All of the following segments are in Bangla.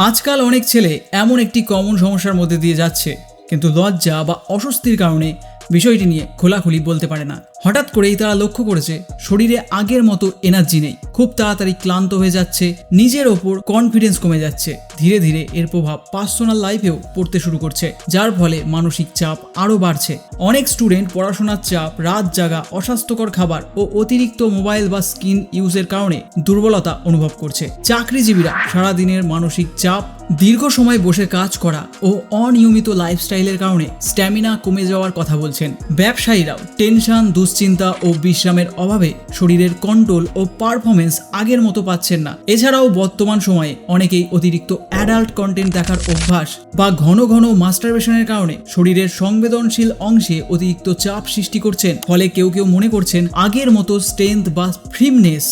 আজকাল অনেক ছেলে এমন একটি কমন সমস্যার মধ্যে দিয়ে যাচ্ছে, কিন্তু লজ্জা বা অস্বস্তির কারণে বিষয়টি নিয়ে খোলাখুলি বলতে পারে না। হঠাৎ করেই তারা লক্ষ্য করেছে শরীরে আগের মতো এনার্জি নেই, খুব তাড়াতাড়ি ক্লান্ত হয়ে যাচ্ছে, নিজের ওপর কনফিডেন্স কমে যাচ্ছে। ধীরে ধীরে এর প্রভাব পার্সোনাল লাইফেও পড়তে শুরু করছে, যার ফলে মানসিক চাপ আরও বাড়ছে। অনেক স্টুডেন্ট পড়াশোনার চাপ, রাত জাগা, অস্বাস্থ্যকর খাবার ও অতিরিক্ত মোবাইল বা স্ক্রিন ইউজের কারণে দুর্বলতা অনুভব করছে। চাকরিজীবীরা সারাদিনের মানসিক চাপ, দীর্ঘ সময় বসে কাজ করা ও অনিয়মিত লাইফস্টাইলের কারণে স্ট্যামিনা কমে যাওয়ার কথা বলছেন। ব্যবসায়ীরাও টেনশন, দুশ্চিন্তা ও বিশ্রামের অভাবে শরীরের কন্ট্রোল ও পারফরমেন্স আগের মতো পাচ্ছেন না। এছাড়াও বর্তমান সময়ে অনেকেই অতিরিক্ত অ্যাডাল্ট কন্টেন্ট দেখার অভ্যাস বা ঘন ঘন মাস্টারবেশনের কারণে শরীরের সংবেদনশীল অংশে অতিরিক্ত চাপ সৃষ্টি করছেন। ফলে কেউ কেউ মনে করছেন আগের মতো স্ট্রেংথ বা ফ্রিমনেস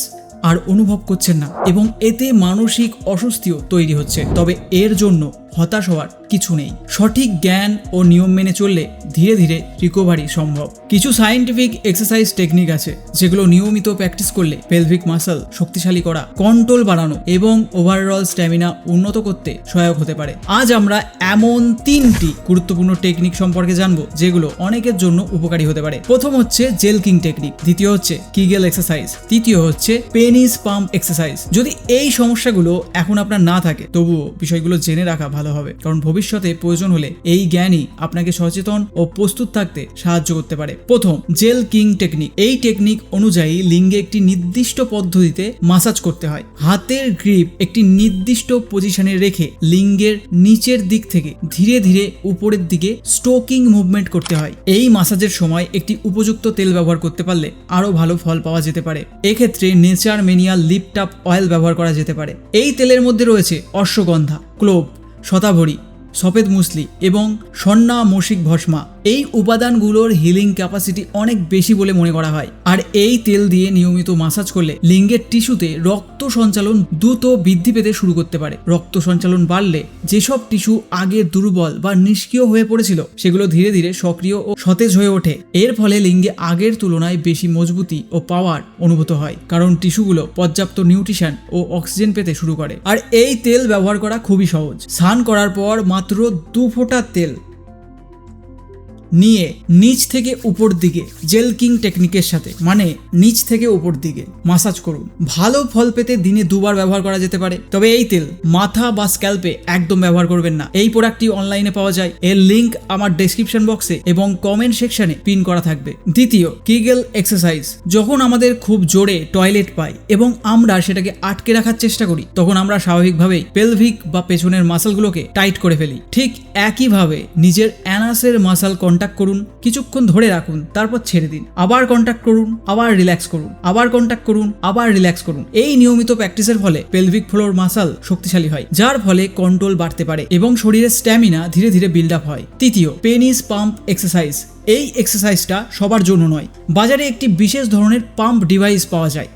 আর অনুভব করছেন না, এবং এতে মানসিক অস্বস্তিও তৈরি হচ্ছে। তবে এর জন্য হতাশ হওয়ার কিছু নেই। সঠিক জ্ঞান ও নিয়ম মেনে চললে ধীরে ধীরে রিকভারি সম্ভব। কিছু সায়েন্টিফিক এক্সারসাইজ টেকনিক আছে যেগুলো নিয়মিত প্র্যাকটিস করলে পেলভিক মাসল শক্তিশালী করা, কন্ট্রোল বাড়ানো এবং ওভারঅল স্ট্যামিনা উন্নত করতে সহায়ক হতে পারে। আজ আমরা এমন 3টি গুরুত্বপূর্ণ টেকনিক সম্পর্কে জানবো যেগুলো অনেকের জন্য উপকারী হতে পারে। প্রথম হচ্ছে জেলকিং টেকনিক, দ্বিতীয় হচ্ছে কিগেল এক্সারসাইজ, তৃতীয় হচ্ছে পেনিস পাম্প এক্সারসাইজ। যদি এই সমস্যাগুলো এখন আপনার না থাকে, তবুও বিষয়গুলো জেনে রাখা ভালো হবে, কারণ ভবিষ্যতে প্রয়োজন হলে এই জ্ঞানই আপনাকে সচেতন ও প্রস্তুত থাকতে সাহায্য করতে পারে। প্রথম, জেল কিং টেকনিক। এই টেকনিক অনুযায়ী লিঙ্গে একটি নির্দিষ্ট পদ্ধতিতে মাসাজ করতে হয়। হাতের গ্রিপ একটি নির্দিষ্ট পজিশনে রেখে লিঙ্গের নিচের দিক থেকে ধীরে ধীরে উপরের দিকে স্ট্রোকিং মুভমেন্ট করতে হয়। এই মাসাজের সময় একটি উপযুক্ত তেল ব্যবহার করতে পারলে আরো ভালো ফল পাওয়া যেতে পারে। এক্ষেত্রে নেচার মেনিয়া লিপ টাপ অয়েল ব্যবহার করা যেতে পারে। এই তেলের মধ্যে রয়েছে অশ্বগন্ধা, ক্লোভ, শতাবরী, সফেদ মুসলি এবং সন্না মশিক ভস্মা। এই উপাদানগুলোর হিলিং ক্যাপাসিটি অনেক বেশি বলে মনে করা হয়। আর এই তেল দিয়ে নিয়মিত মাসাজ করলে লিঙ্গের টিস্যুতে রক্ত সঞ্চালন দ্রুত বৃদ্ধি পেতে শুরু করতে পারে। রক্ত সঞ্চালন বাড়লে যেসব টিস্যু আগে দুর্বল বা নিষ্ক্রিয় হয়ে পড়েছিল, সেগুলো ধীরে ধীরে সক্রিয় ও সতেজ হয়ে ওঠে। এর ফলে লিঙ্গে আগের তুলনায় বেশি মজবুতি ও পাওয়ার অনুভূত হয়, কারণ টিস্যুগুলো পর্যাপ্ত নিউট্রিশন ও অক্সিজেন পেতে শুরু করে। আর এই তেল ব্যবহার করা খুবই সহজ। স্নান করার পর মাত্র 2 ফোঁটা তেল নিয়ে নিচ থেকে উপর দিকে জেলকিং টেকনিকের সাথে, মানে নিচ থেকে উপর দিকে মাসাজ করুন। ভালো ফল পেতে দিনে 2 বার ব্যবহার করা যেতে পারে। তবে এই তেল মাথা বা স্ক্যাল্পে একদম ব্যবহার করবেন না। এই প্রোডাক্টটি অনলাইনে পাওয়া যায়, এর লিংক আমার ডেসক্রিপশন বক্সে এবং কমেন্ট সেকশনে পিন করা থাকবে। দ্বিতীয়, কিগেল এক্সারসাইজ। যখন আমাদের খুব জোরে টয়লেট পাই এবং আমরা সেটাকে আটকে রাখার চেষ্টা করি, তখন আমরা স্বাভাবিকভাবেই পেলভিক বা পেছনের মাসলগুলোকে টাইট করে ফেলি। ঠিক একইভাবে নিজের অ্যানাসের মাসল কন্ট্যাক্ট করুন, কিছুক্ষণ ধরে রাখুন, তারপর ছেড়ে দিন। আবার কন্ট্যাক্ট করুন, আবার রিল্যাক্স করুন, আবার কন্ট্যাক্ট করুন, আবার রিল্যাক্স করুন। এই নিয়মিত প্র্যাকটিসের ফলে পেলভিক ফ্লোর মাসল শক্তিশালী হয়, যার ফলে কন্ট্রোল বাড়তে পারে এবং শরীরের স্ট্যামিনা ধীরে ধীরে বিল্ড আপ হয়। তৃতীয়, পেনিস পাম্প এক্সারসাইজ। এই এক্সারসাইজটা সবার জন্য নয়। বাজারে একটি বিশেষ ধরনের পাম্প ডিভাইস পাওয়া যায়,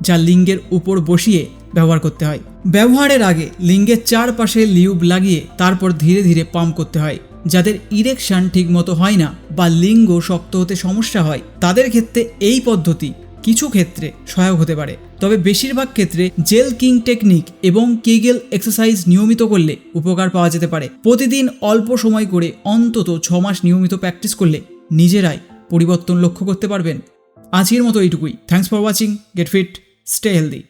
যা লিঙ্গের উপর বসিয়ে ব্যবহার করতে হয়। ব্যবহারের আগে লিঙ্গের চারপাশে লিউব লাগিয়ে তারপর ধীরে ধীরে পাম্প করতে হয়। যাদের ইরেকশন ঠিক মতো হয় না বা লিঙ্গ শক্ত হতে সমস্যা হয়, তাদের ক্ষেত্রে এই পদ্ধতি কিছু ক্ষেত্রে সহায়ক হতে পারে। তবে বেশিরভাগ ক্ষেত্রে জেল কিং টেকনিক এবং কিগেল এক্সারসাইজ নিয়মিত করলে উপকার পাওয়া যেতে পারে। প্রতিদিন অল্প সময় করে অন্তত 6 মাস নিয়মিত প্র্যাকটিস করলে নিজেরাই পরিবর্তন লক্ষ্য করতে পারবেন। আজকের মতো এইটুকুই। Thanks for watching. Get fit, stay healthy.